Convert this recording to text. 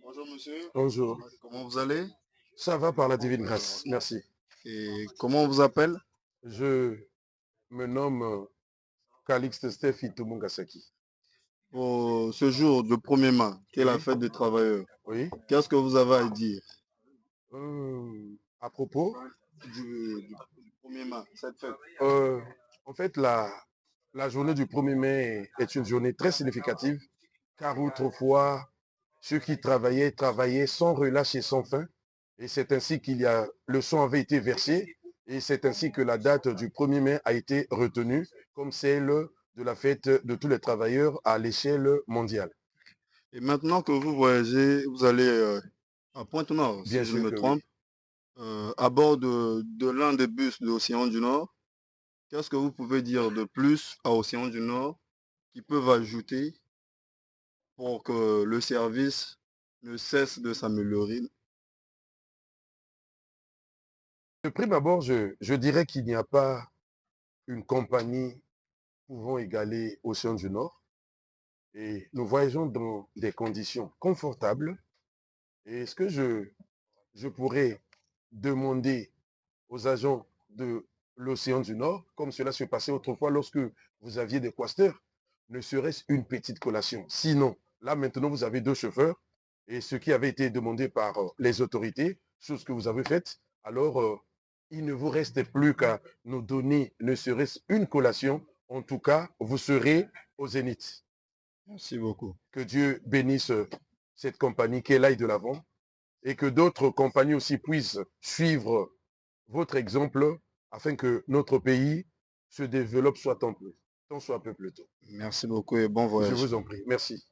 Bonjour monsieur, Bonjour. comment vous allez? Ça va par la divine grâce. Merci. Et comment on vous appelle? Je me nomme Calixte Steph Itumungasaki. Pour ce jour de 1er mai, qui est la Oui, fête des travailleurs, oui. qu'est-ce que vous avez à dire À propos, du 1er mai, cette fête? euh, en fait, la journée du 1er mai est une journée très significative, car autrefois, ceux qui travaillaient sans relâche et sans fin. Et c'est ainsi le sang avait été versé, et c'est ainsi que la date du 1er mai a été retenue comme celle de la fête de tous les travailleurs à l'échelle mondiale. Et maintenant que vous voyagez, vous allez à Pointe-Noire, Bien si je ne sûr me que oui. trompe, à bord de l'un des bus de l'Océan du Nord. Qu'est-ce que vous pouvez dire de plus à Océan du Nord qui peuvent ajouter pour que le service ne cesse de s'améliorer? De prime abord, je dirais qu'il n'y a pas une compagnie pouvant égaler Océan du Nord. Et nous voyageons dans des conditions confortables. Et ce que je pourrais demander aux agents de l'Océan du Nord, comme cela se passait autrefois lorsque vous aviez des quasteurs, ne serait-ce une petite collation. Sinon, là maintenant, vous avez deux chauffeurs et ce qui avait été demandé par les autorités, chose que vous avez faite, alors il ne vous reste plus qu'à nous donner ne serait-ce une collation. En tout cas, vous serez au zénith. Merci beaucoup. Que Dieu bénisse cette compagnie, qu'elle aille de l'avant et que d'autres compagnies aussi puissent suivre votre exemple afin que notre pays se développe tant soit peu plus tôt. Merci beaucoup et bon Je voyage. vous en prie. Merci.